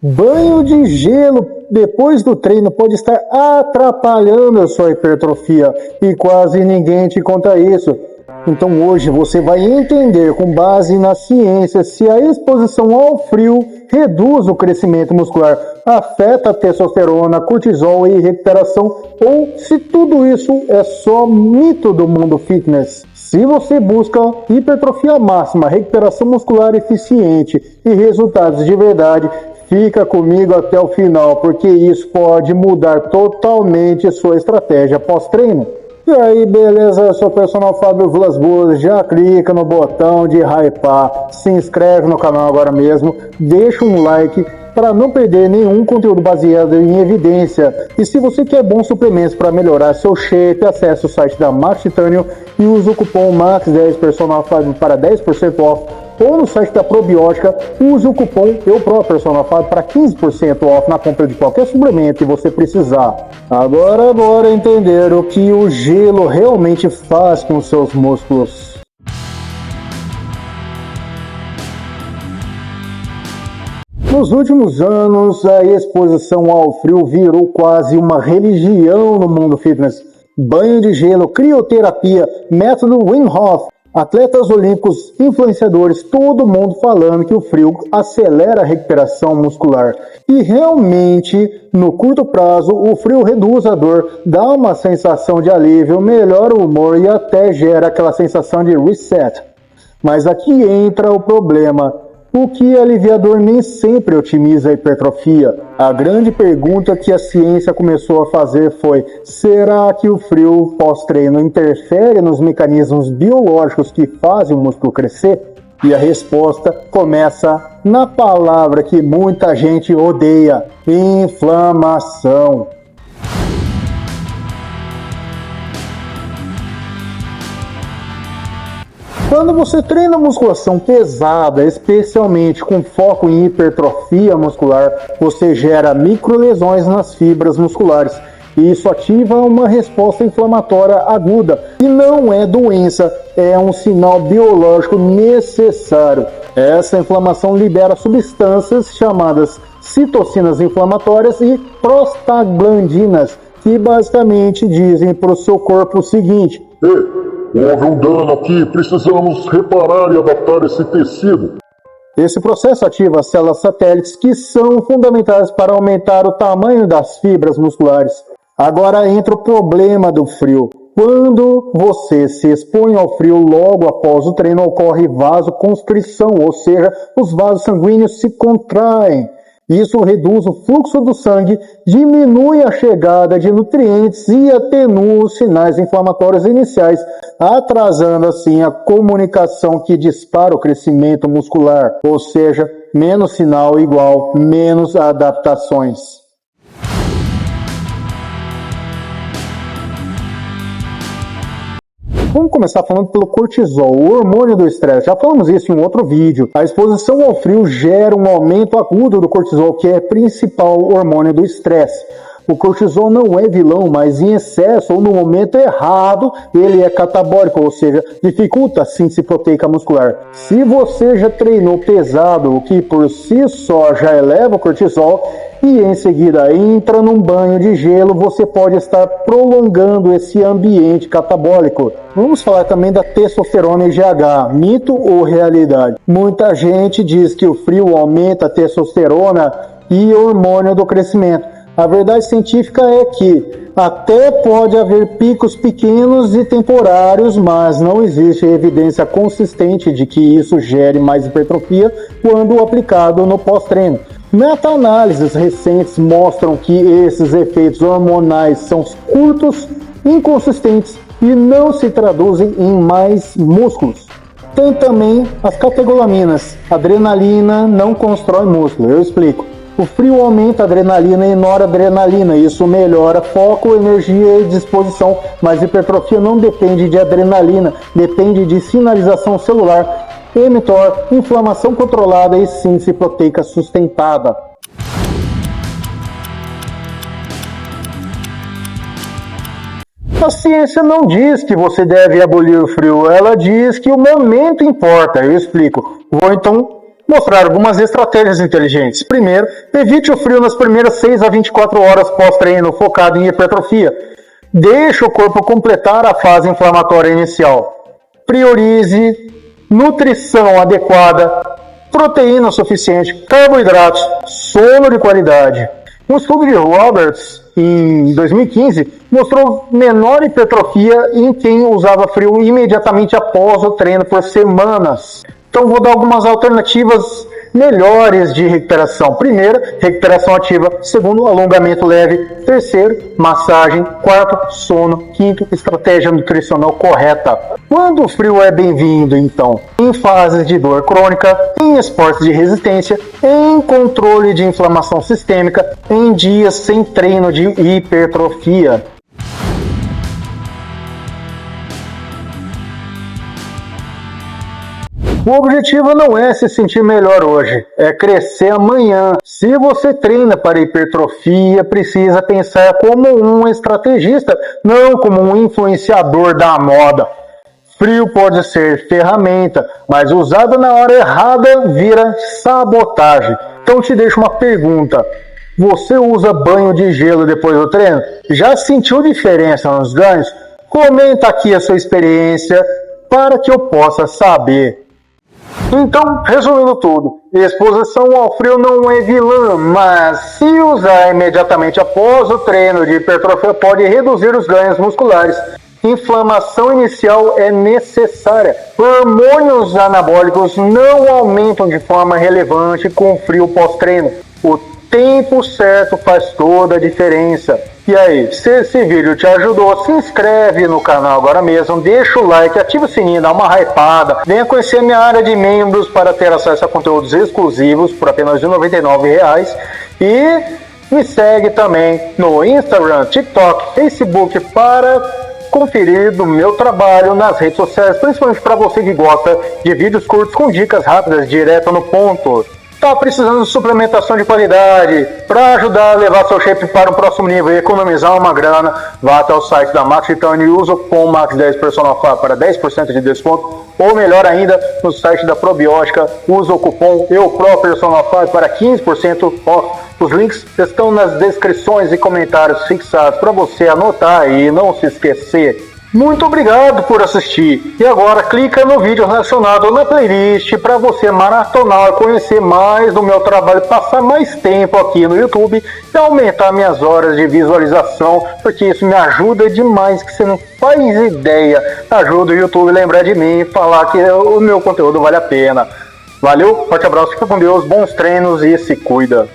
Banho de gelo depois do treino pode estar atrapalhando a sua hipertrofia e quase ninguém te conta isso. Então hoje você vai entender com base na ciência se a exposição ao frio reduz o crescimento muscular, afeta a testosterona, cortisol e recuperação ou se tudo isso é só mito do mundo fitness. Se você busca hipertrofia máxima, recuperação muscular eficiente e resultados de verdade, fica comigo até o final, porque isso pode mudar totalmente sua estratégia pós-treino. E aí, beleza? Eu sou o personal Fábio Vilas Boas, já clica no botão de hypar, se inscreve no canal agora mesmo, deixa um like para não perder nenhum conteúdo baseado em evidência. E se você quer bons suplementos para melhorar seu shape, acesse o site da Max Titânio e use o cupom MAX10 personal Fábio para 10% off. Ou no site da Probiótica, use o cupom Personal Fábio para 15% off na compra de qualquer suplemento que você precisar. Agora bora entender o que o gelo realmente faz com seus músculos. Nos últimos anos, a exposição ao frio virou quase uma religião no mundo fitness. Banho de gelo, crioterapia, método Wim Hof, atletas olímpicos, influenciadores, todo mundo falando que o frio acelera a recuperação muscular. E realmente, no curto prazo, o frio reduz a dor, dá uma sensação de alívio, melhora o humor e até gera aquela sensação de reset. Mas aqui entra o problema. O que é aliviador nem sempre otimiza a hipertrofia. A grande pergunta que a ciência começou a fazer foi: será que o frio pós-treino interfere nos mecanismos biológicos que fazem o músculo crescer? E a resposta começa na palavra que muita gente odeia: inflamação. Quando você treina musculação pesada, especialmente com foco em hipertrofia muscular, você gera microlesões nas fibras musculares. E isso ativa uma resposta inflamatória aguda. E não é doença, é um sinal biológico necessário. Essa inflamação libera substâncias chamadas citocinas inflamatórias e prostaglandinas, que basicamente dizem para o seu corpo o seguinte: houve um dano aqui, precisamos reparar e adaptar esse tecido. Esse processo ativa as células satélites que são fundamentais para aumentar o tamanho das fibras musculares. Agora entra o problema do frio. Quando você se expõe ao frio logo após o treino, ocorre vasoconstrição, ou seja, os vasos sanguíneos se contraem. Isso reduz o fluxo do sangue, diminui a chegada de nutrientes e atenua os sinais inflamatórios iniciais, atrasando assim a comunicação que dispara o crescimento muscular, ou seja, menos sinal igual menos adaptações. Vamos começar falando pelo cortisol, o hormônio do estresse. Já falamos isso em outro vídeo. A exposição ao frio gera um aumento agudo do cortisol, que é o principal hormônio do estresse. O cortisol não é vilão, mas em excesso ou no momento errado, ele é catabólico, ou seja, dificulta a síntese proteica muscular. Se você já treinou pesado, o que por si só já eleva o cortisol, e em seguida entra num banho de gelo, você pode estar prolongando esse ambiente catabólico. Vamos falar também da testosterona e GH, mito ou realidade? Muita gente diz que o frio aumenta a testosterona e o hormônio do crescimento. A verdade científica é que até pode haver picos pequenos e temporários, mas não existe evidência consistente de que isso gere mais hipertrofia quando aplicado no pós-treino. Meta-análises recentes mostram que esses efeitos hormonais são curtos, inconsistentes e não se traduzem em mais músculos. Tem também as catecolaminas. Adrenalina não constrói músculo, eu explico. O frio aumenta a adrenalina e noradrenalina, isso melhora foco, energia e disposição, mas hipertrofia não depende de adrenalina, depende de sinalização celular, mTOR, inflamação controlada e síntese proteica sustentada. A ciência não diz que você deve abolir o frio, ela diz que o momento importa. Eu explico. Vou então mostrar algumas estratégias inteligentes. Primeiro, evite o frio nas primeiras 6 a 24 horas pós-treino, focado em hipertrofia. Deixe o corpo completar a fase inflamatória inicial. Priorize nutrição adequada, proteína suficiente, carboidratos, sono de qualidade. Um estudo de Roberts, em 2015, mostrou menor hipertrofia em quem usava frio imediatamente após o treino por semanas. Então vou dar algumas alternativas melhores de recuperação. Primeiro, recuperação ativa. Segundo, alongamento leve. Terceiro, massagem. Quarto, sono. Quinto, estratégia nutricional correta. Quando o frio é bem-vindo, então? Em fases de dor crônica, em esportes de resistência, em controle de inflamação sistêmica, em dias sem treino de hipertrofia. O objetivo não é se sentir melhor hoje, é crescer amanhã. Se você treina para hipertrofia, precisa pensar como um estrategista, não como um influenciador da moda. Frio pode ser ferramenta, mas usado na hora errada vira sabotagem. Então te deixo uma pergunta. Você usa banho de gelo depois do treino? Já sentiu diferença nos ganhos? Comenta aqui a sua experiência para que eu possa saber. Então, resumindo tudo, exposição ao frio não é vilã, mas se usar imediatamente após o treino de hipertrofia pode reduzir os ganhos musculares. Inflamação inicial é necessária. Hormônios anabólicos não aumentam de forma relevante com frio pós-treino. O tempo certo faz toda a diferença. E aí, se esse vídeo te ajudou, se inscreve no canal agora mesmo, deixa o like, ativa o sininho, dá uma hypada, venha conhecer minha área de membros para ter acesso a conteúdos exclusivos por apenas R$ 99,00 e me segue também no Instagram, TikTok, Facebook para conferir do meu trabalho nas redes sociais, principalmente para você que gosta de vídeos curtos com dicas rápidas, direto no ponto. Tá precisando de suplementação de qualidade para ajudar a levar seu shape para o próximo nível e economizar uma grana? Vá até o site da Max Titânio e usa o cupom MAX10 Personal Fab para 10% de desconto. Ou melhor ainda, no site da Probiótica, usa o cupom EUPROPERSONALFAB para 15% off. Os links estão nas descrições e comentários fixados para você anotar e não se esquecer. Muito obrigado por assistir. E agora clica no vídeo relacionado na playlist para você maratonar, conhecer mais do meu trabalho, passar mais tempo aqui no YouTube e aumentar minhas horas de visualização, porque isso me ajuda demais, que você não faz ideia. Ajuda o YouTube a lembrar de mim e falar que o meu conteúdo vale a pena. Valeu, forte abraço, fica com Deus, bons treinos e se cuida.